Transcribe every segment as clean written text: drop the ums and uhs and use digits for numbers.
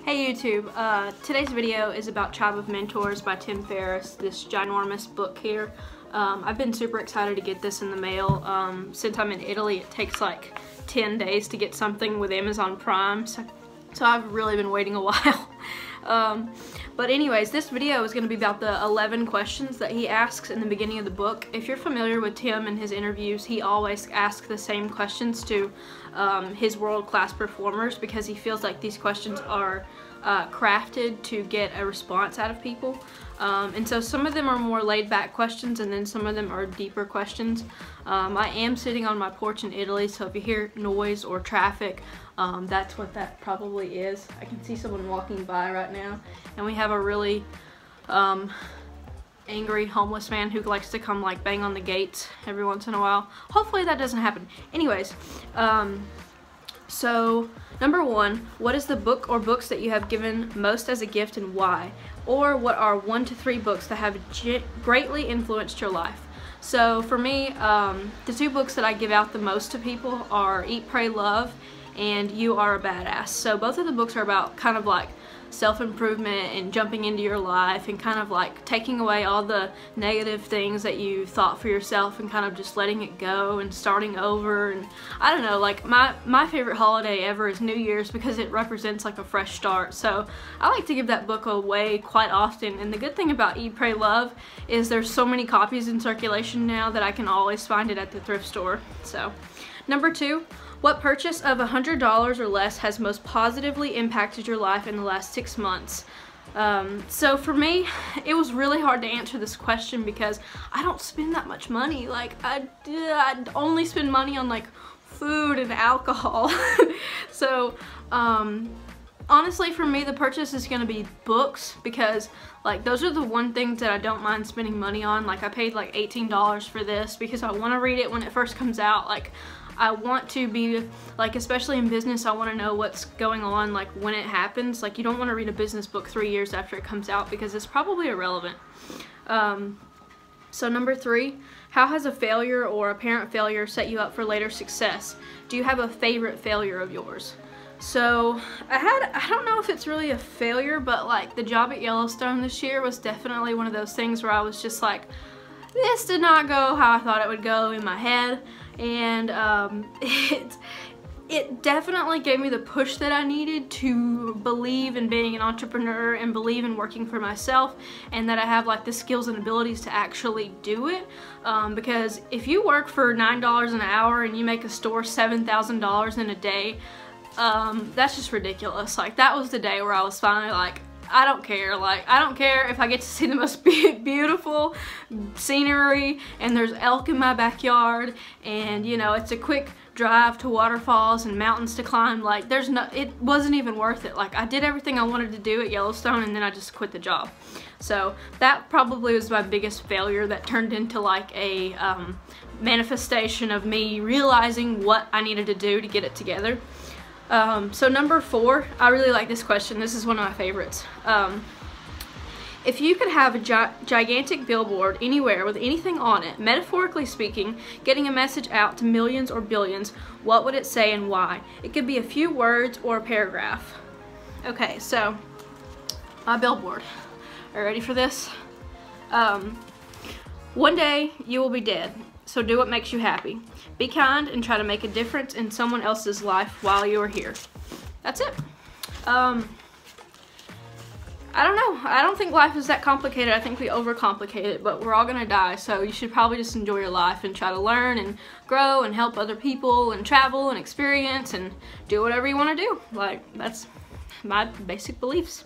Hey YouTube, today's video is about Tribe of Mentors by Tim Ferriss, this ginormous book here. I've been super excited to get this in the mail. Since I'm in Italy, it takes like 10 days to get something with Amazon Prime, so I've really been waiting a while. But anyways, this video is going to be about the 11 questions that he asks in the beginning of the book. If you're familiar with Tim and his interviews, he always asks the same questions to his world-class performers because he feels like these questions are crafted to get a response out of people. And so some of them are more laid-back questions, and then some of them are deeper questions. I am sitting on my porch in Italy, so if you hear noise or traffic, that's what that probably is. I can see someone walking by right now, and we have a really angry homeless man who likes to come like bang on the gates every once in a while. Hopefully that doesn't happen. Anyways, so number one, what is the book or books that you have given most as a gift and why? Or what are 1 to 3 books that have greatly influenced your life? So for me, the 2 books that I give out the most to people are Eat, Pray, Love and You Are a Badass. So both of the books are about kind of like self-improvement and jumping into your life and kind of like taking away all the negative things that you thought for yourself and kind of just letting it go and starting over. And I don't know, like my favorite holiday ever is New Year's because it represents like a fresh start. So I like to give that book away quite often, and the good thing about Eat, Pray, Love is there's so many copies in circulation now that I can always find it at the thrift store. So number 2, what purchase of $100 or less has most positively impacted your life in the last 6 months? So for me, it was really hard to answer this question because I don't spend that much money. Like I only spend money on like food and alcohol. So honestly, for me, the purchase is gonna be books because like those are the one things that I don't mind spending money on. Like I paid like $18 for this because I want to read it when it first comes out. Like I want to be, like, especially in business, I want to know what's going on, like, when it happens. Like, you don't want to read a business book 3 years after it comes out because it's probably irrelevant. So number 3, how has a failure or apparent failure set you up for later success? Do you have a favorite failure of yours? So I don't know if it's really a failure, but like the job at Yellowstone this year was definitely one of those things where I was just like, this did not go how I thought it would go in my head. And it definitely gave me the push that I needed to believe in being an entrepreneur and believe in working for myself, and that I have like the skills and abilities to actually do it. Because if you work for $9 an hour and you make a store $7,000 in a day, that's just ridiculous. Like that was the day where I was finally like, I don't care. Like, I don't care if I get to see the most beautiful scenery and there's elk in my backyard and, you know, it's a quick drive to waterfalls and mountains to climb. Like, it wasn't even worth it. Like, I did everything I wanted to do at Yellowstone and then I just quit the job. So that probably was my biggest failure that turned into like a manifestation of me realizing what I needed to do to get it together. So number 4, I really like this question. This is one of my favorites. If you could have a gigantic billboard anywhere with anything on it, metaphorically speaking, getting a message out to millions or billions, what would it say and why? It could be a few words or a paragraph. Okay, so my billboard. Are you ready for this? One day you will be dead, so do what makes you happy. Be kind and try to make a difference in someone else's life while you are here. That's it. I don't know. I don't think life is that complicated. I think we overcomplicate it, but we're all gonna die, so you should probably just enjoy your life and try to learn and grow and help other people and travel and experience and do whatever you want to do. Like, that's my basic beliefs.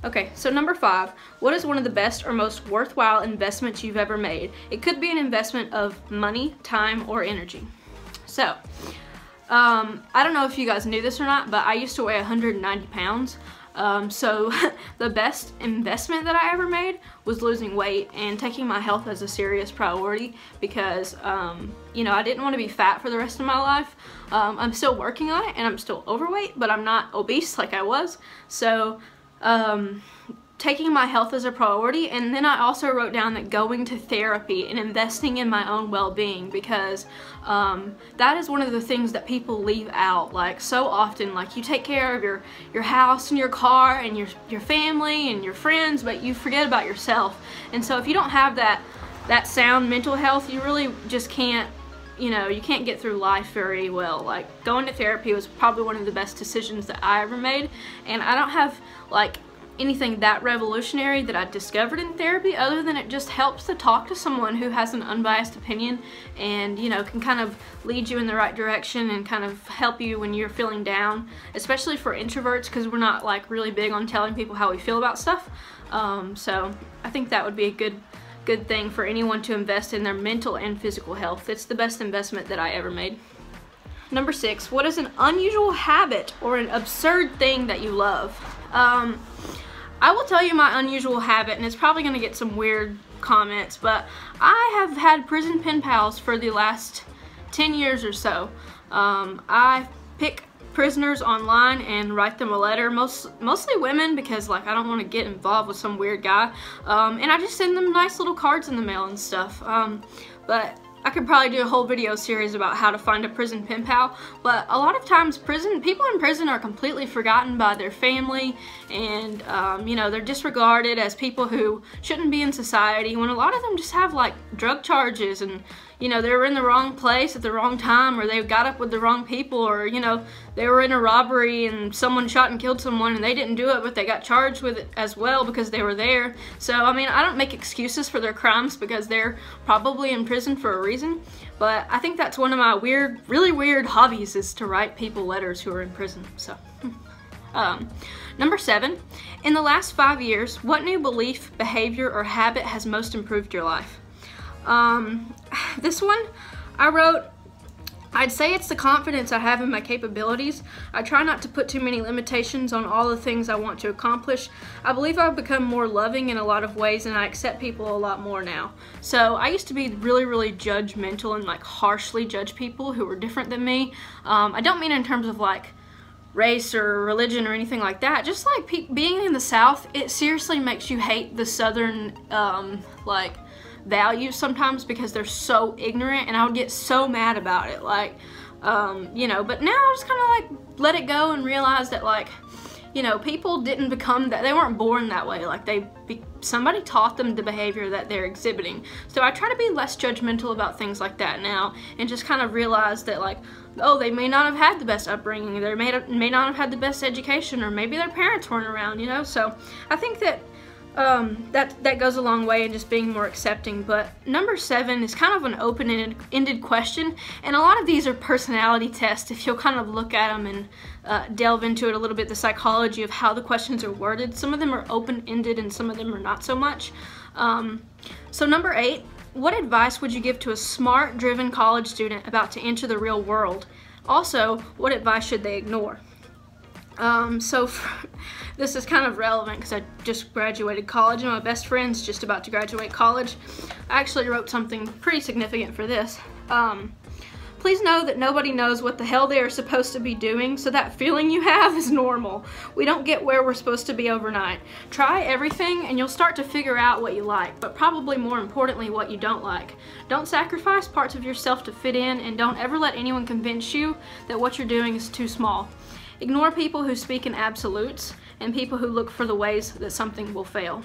Okay, so number 5, what is one of the best or most worthwhile investments you've ever made? It could be an investment of money, time, or energy. So, I don't know if you guys knew this or not, but I used to weigh 190 pounds. So the best investment that I ever made was losing weight and taking my health as a serious priority because, you know, I didn't want to be fat for the rest of my life. I'm still working on it and I'm still overweight, but I'm not obese like I was. So taking my health as a priority, and then I also wrote down that going to therapy and investing in my own well-being, because that is one of the things that people leave out, like so often. Like, you take care of your house and your car and your family and your friends, but you forget about yourself. And so if you don't have that sound mental health, you really just can't, you know, you can't get through life very well. Like, going to therapy was probably one of the best decisions that I ever made, and I don't have like anything that revolutionary that I discovered in therapy, other than it just helps to talk to someone who has an unbiased opinion and, you know, can kind of lead you in the right direction and kind of help you when you're feeling down, especially for introverts, because we're not like really big on telling people how we feel about stuff. So I think that would be a good thing for anyone to invest in their mental and physical health. It's the best investment that I ever made. Number 6, what is an unusual habit or an absurd thing that you love? I will tell you my unusual habit, and it's probably going to get some weird comments, but I have had prison pen pals for the last 10 years or so. I pick prisoners online and write them a letter, mostly women, because like I don't want to get involved with some weird guy, and I just send them nice little cards in the mail and stuff. But I could probably do a whole video series about how to find a prison pen pal, but a lot of times people in prison are completely forgotten by their family, and you know, they're disregarded as people who shouldn't be in society, when a lot of them just have like drug charges, and you know, they were in the wrong place at the wrong time, or they got up with the wrong people, or you know, they were in a robbery and someone shot and killed someone and they didn't do it, but they got charged with it as well because they were there. So I mean, I don't make excuses for their crimes, because they're probably in prison for a reason, but I think that's one of my really weird hobbies, is to write people letters who are in prison. So number 7, in the last 5 years, what new belief, behavior, or habit has most improved your life? This one I wrote, I'd say it's the confidence I have in my capabilities. I try not to put too many limitations on all the things I want to accomplish. I believe I've become more loving in a lot of ways, and I accept people a lot more now. So I used to be really judgmental and like harshly judge people who were different than me. I don't mean in terms of like race or religion or anything like that. Just like being in the South, it seriously makes you hate the Southern like values sometimes, because they're so ignorant, and I would get so mad about it, like you know. But now I just kind of like let it go and realize that, like, you know, people didn't become that, they weren't born that way, like somebody taught them the behavior that they're exhibiting. So I try to be less judgmental about things like that now, and just kind of realize that, like, oh, they may not have had the best upbringing, they may not have had the best education, or maybe their parents weren't around, you know. So I think that that goes a long way in just being more accepting. But number 7 is kind of an open-ended question, and a lot of these are personality tests if you'll kind of look at them and delve into it a little bit, the psychology of how the questions are worded. Some of them are open-ended and some of them are not so much. So number 8, what advice would you give to a smart, driven college student about to enter the real world? Also, what advice should they ignore? This is kind of relevant because I just graduated college and my best friend's just about to graduate college. I actually wrote something pretty significant for this. Please know that nobody knows what the hell they are supposed to be doing, so that feeling you have is normal. We don't get where we're supposed to be overnight. Try everything and you'll start to figure out what you like, but probably more importantly, what you don't like. Don't sacrifice parts of yourself to fit in, and don't ever let anyone convince you that what you're doing is too small. Ignore people who speak in absolutes and people who look for the ways that something will fail.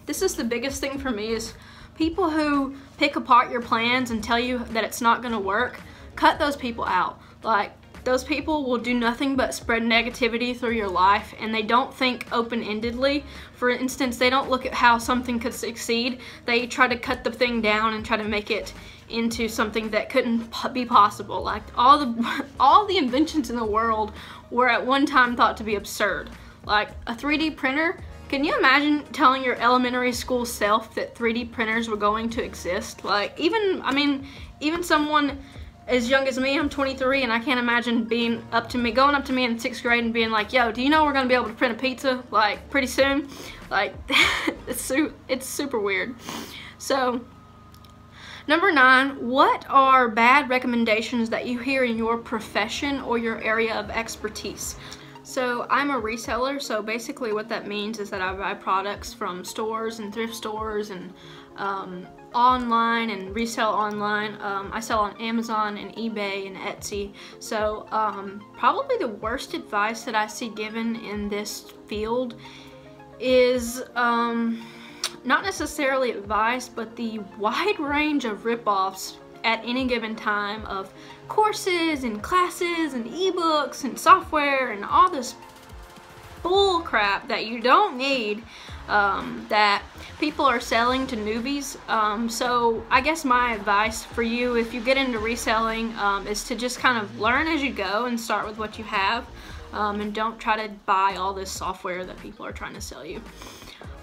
This is the biggest thing for me, is people who pick apart your plans and tell you that it's not gonna work. Cut those people out. Like, those people will do nothing but spread negativity through your life, and they don't think open-endedly. For instance, they don't look at how something could succeed. They try to cut the thing down and try to make it into something that couldn't be possible. Like, all the inventions in the world were at one time thought to be absurd. Like a 3D printer. Can you imagine telling your elementary school self that 3D printers were going to exist? Like, even someone as young as me, I'm 23, and I can't imagine going up to me in 6th grade and being like, yo, do you know we're gonna be able to print a pizza, like, pretty soon? Like, it's super weird. So, number 9, what are bad recommendations that you hear in your profession or your area of expertise? So I'm a reseller, so basically what that means is that I buy products from stores and thrift stores and online and resell online. I sell on Amazon and eBay and Etsy. So probably the worst advice that I see given in this field is not necessarily advice, but the wide range of ripoffs at any given time of courses and classes and ebooks and software and all this bull crap that you don't need, that people are selling to newbies. So I guess my advice for you, if you get into reselling, is to just kind of learn as you go and start with what you have, and don't try to buy all this software that people are trying to sell you.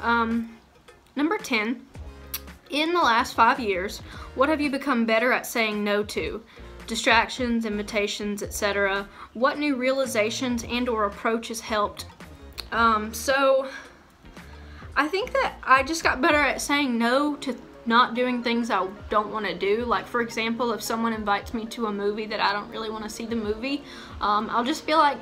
Number 10, in the last 5 years, what have you become better at saying no to? Distractions, invitations, etc. What new realizations and or approaches helped? So I think that I just got better at saying no to not doing things I don't want to do. Like, for example, if someone invites me to a movie that I don't really want to see the movie, I'll just be like,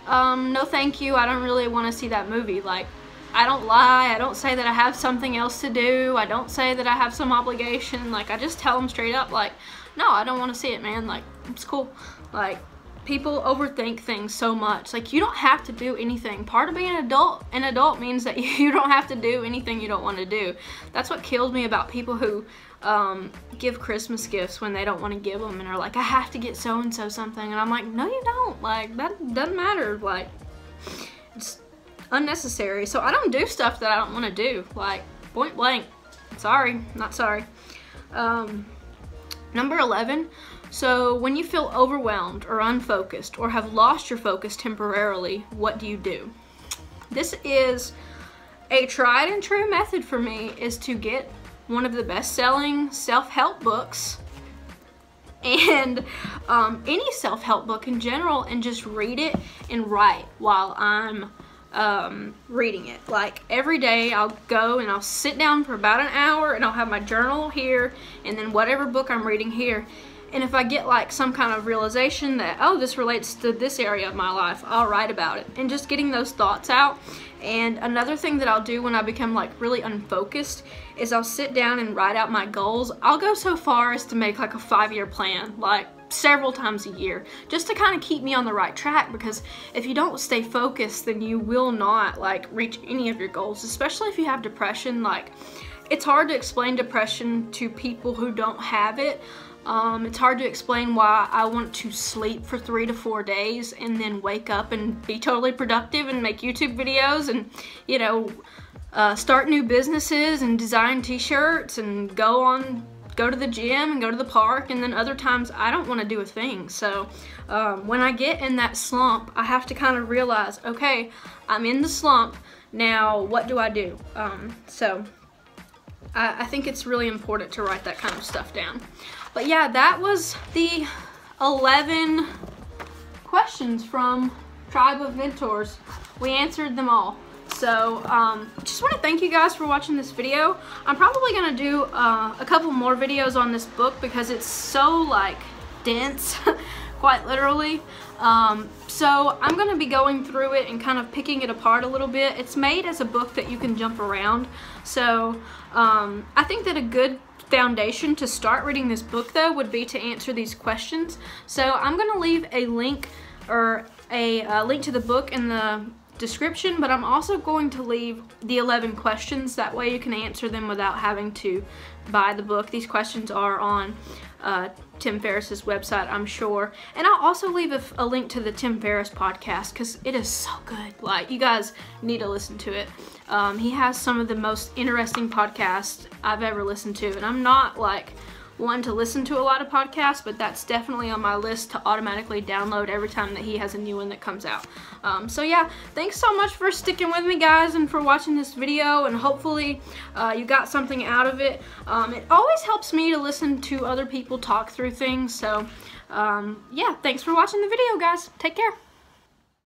no thank you, I don't really want to see that movie. Like, I don't lie, I don't say that I have something else to do, I don't say that I have some obligation. Like, I just tell them straight up, like, no, I don't want to see it, man. Like, it's cool. Like, people overthink things so much. Like, you don't have to do anything. Part of being an adult means that you don't have to do anything you don't want to do. That's what kills me about people who give Christmas gifts when they don't want to give them and are like, I have to get so-and-so something. And I'm like, no, you don't. Like, that doesn't matter. Like, it's unnecessary. So I don't do stuff that I don't want to do. Like, point blank. Sorry, not sorry. Number 11, so when you feel overwhelmed or unfocused or have lost your focus temporarily, what do you do? This is a tried and true method for me, is to get one of the best-selling self-help books and any self-help book in general, and just read it and write while I'm reading it. Like, every day I'll go and I'll sit down for about an hour and I'll have my journal here and then whatever book I'm reading here, and if I get like some kind of realization that, oh, this relates to this area of my life, I'll write about it, and just getting those thoughts out. And another thing that I'll do when I become like really unfocused is I'll sit down and write out my goals. I'll go so far as to make like a 5-year plan, like several times a year, just to kind of keep me on the right track, because if you don't stay focused, then you will not like reach any of your goals, especially if you have depression. Like, it's hard to explain depression to people who don't have it. It's hard to explain why I want to sleep for 3 to 4 days and then wake up and be totally productive and make YouTube videos and, you know, start new businesses and design t-shirts and go to the gym and go to the park, and then other times I don't want to do a thing. So when I get in that slump, I have to kind of realize, okay, I'm in the slump, now what do I do? So I think it's really important to write that kind of stuff down. But yeah, that was the 11 questions from Tribe of Mentors. We answered them all. So just want to thank you guys for watching this video. I'm probably going to do a couple more videos on this book because it's so like dense, quite literally. So I'm going to be going through it and kind of picking it apart a little bit. It's made as a book that you can jump around. So I think that a good foundation to start reading this book though would be to answer these questions. So I'm going to leave a link or a link to the book in the description, but I'm also going to leave the 11 questions. That way you can answer them without having to buy the book. These questions are on Tim Ferriss's website, I'm sure. And I'll also leave a link to the Tim Ferriss podcast because it is so good. Like, you guys need to listen to it. He has some of the most interesting podcasts I've ever listened to, and I'm not like one to listen to a lot of podcasts, but that's definitely on my list to automatically download every time that he has a new one that comes out. So yeah, thanks so much for sticking with me, guys, and for watching this video, and hopefully you got something out of it. It always helps me to listen to other people talk through things. So yeah, thanks for watching the video, guys. Take care.